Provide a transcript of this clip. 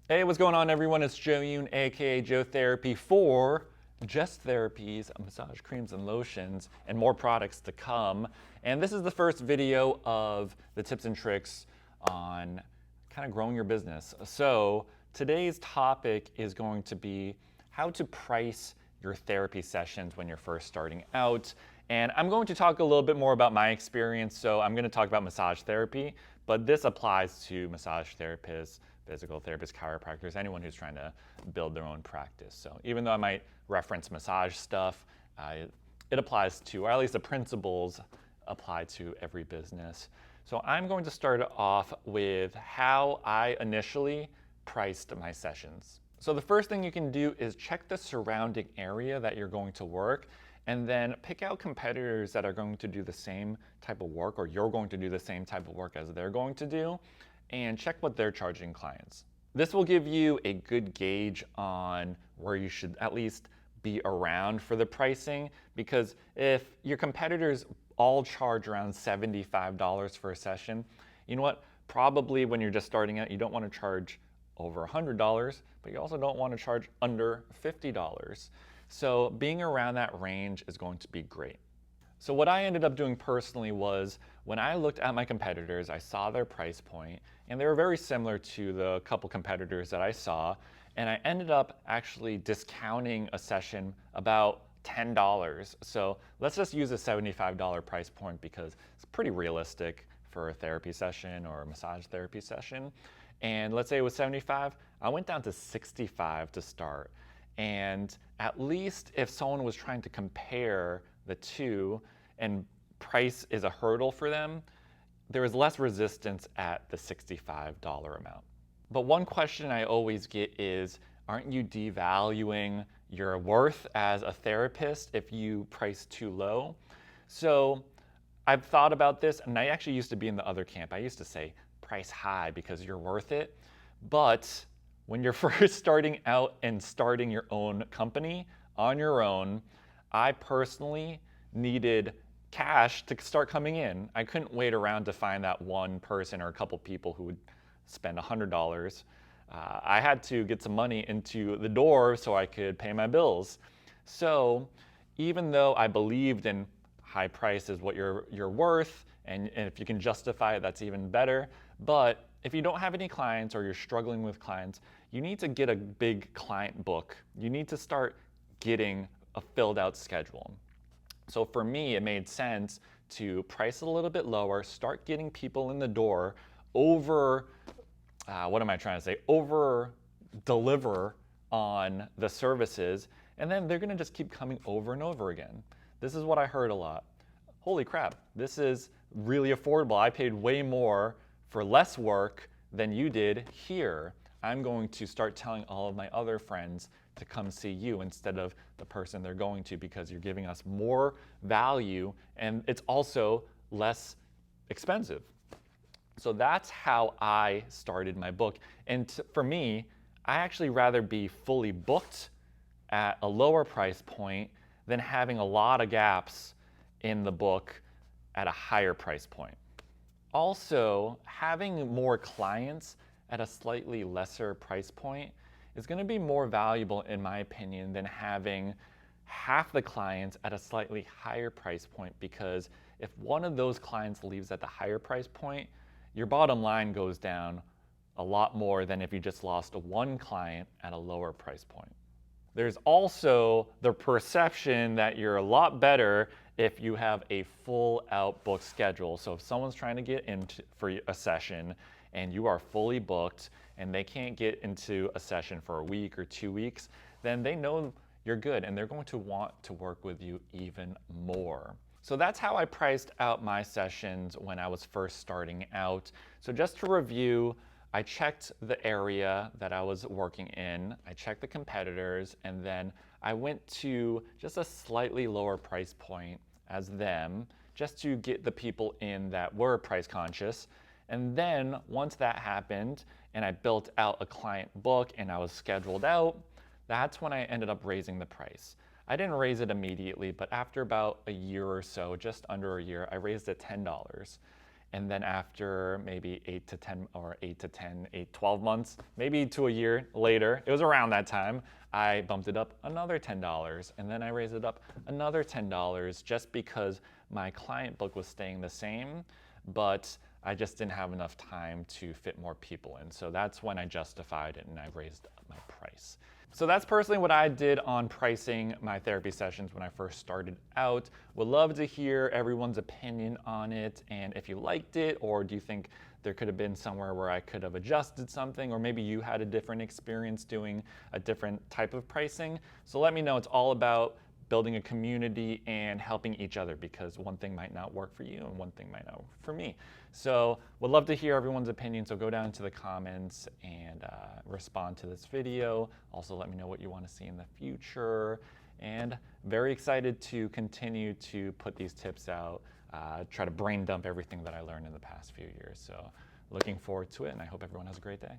Hey, what's going on, everyone? It's Joe Yoon, aka Joe Therapy, for Just Therapies, massage creams and lotions, and more products to come. And this is the first video of the tips and tricks on kind of growing your business. So today's topic is going to be how to price your therapy sessions when you're first starting out. And I'm going to talk a little bit more about my experience. So I'm going to talk about massage therapy, but this applies to massage therapists, physical therapists, chiropractors, anyone who's trying to build their own practice. So even though I might reference massage stuff, it applies to, or at least the principles apply to every business. So I'm going to start off with how I initially priced my sessions. So the first thing you can do is check the surrounding area that you're going to work, and then pick out competitors that are going to do the same type of work, or you're going to do the same type of work as they're going to do, and check what they're charging clients. This will give you a good gauge on where you should at least be around for the pricing, because if your competitors all charge around $75 for a session, you know what? Probably when you're just starting out, you don't want to charge over $100, but you also don't want to charge under $50. So being around that range is going to be great. So what I ended up doing personally was, when I looked at my competitors, I saw their price point, and they were very similar to the couple competitors that I saw, and I ended up actually discounting a session about $10. So let's just use a $75 price point because it's pretty realistic for a therapy session or a massage therapy session. And let's say it was 75, I went down to 65 to start. And at least if someone was trying to compare the two and price is a hurdle for them, there is less resistance at the $65 amount. But one question I always get is, aren't you devaluing your worth as a therapist if you price too low? So I've thought about this, and I actually used to be in the other camp. I used to say price high because you're worth it. But when you're first starting out and starting your own company on your own, I personally needed cash to start coming in. I couldn't wait around to find that one person or a couple people who would spend $100. I had to get some money into the door so I could pay my bills. So even though I believed in high price is what you're worth, and if you can justify it, that's even better. But if you don't have any clients or you're struggling with clients, you need to get a big client book. You need to start getting a filled out schedule. So for me, it made sense to price it a little bit lower, start getting people in the door, over deliver on the services, and then they're gonna just keep coming over and over again. This is what I heard a lot. Holy crap, this is really affordable. I paid way more for less work than you did here. I'm going to start telling all of my other friends to come see you instead of the person they're going to, because you're giving us more value and it's also less expensive. So that's how I started my book. And for me, I actually rather be fully booked at a lower price point than having a lot of gaps in the book at a higher price point. Also, having more clients at a slightly lesser price point is going to be more valuable, in my opinion, than having half the clients at a slightly higher price point, because if one of those clients leaves at the higher price point, your bottom line goes down a lot more than if you just lost one client at a lower price point. There's also the perception that you're a lot better if you have a full out booked schedule. So if someone's trying to get into for a session and you are fully booked and they can't get into a session for a week or 2 weeks, then they know you're good and they're going to want to work with you even more. So that's how I priced out my sessions when I was first starting out. So just to review, I checked the area that I was working in, I checked the competitors, and then I went to just a slightly lower price point as them, just to get the people in that were price conscious. And then once that happened and I built out a client book and I was scheduled out, that's when I ended up raising the price. I didn't raise it immediately, but after about a year or so, just under a year, I raised it $10. And then after maybe 8 to 10 or 8 to 10, 8, 12 months, maybe to a year later, it was around that time, I bumped it up another $10. And then I raised it up another $10 just because my client book was staying the same, but I just didn't have enough time to fit more people in. So that's when I justified it and I raised up my price. So that's personally what I did on pricing my therapy sessions when I first started out. Would love to hear everyone's opinion on it, and if you liked it, or do you think there could have been somewhere where I could have adjusted something, or maybe you had a different experience doing a different type of pricing. So let me know. It's all about building a community and helping each other, because one thing might not work for you and one thing might not work for me. So would love to hear everyone's opinion. So go down to the comments and respond to this video. Also let me know what you want to see in the future. And very excited to continue to put these tips out, try to brain dump everything that I learned in the past few years. So looking forward to it, and I hope everyone has a great day.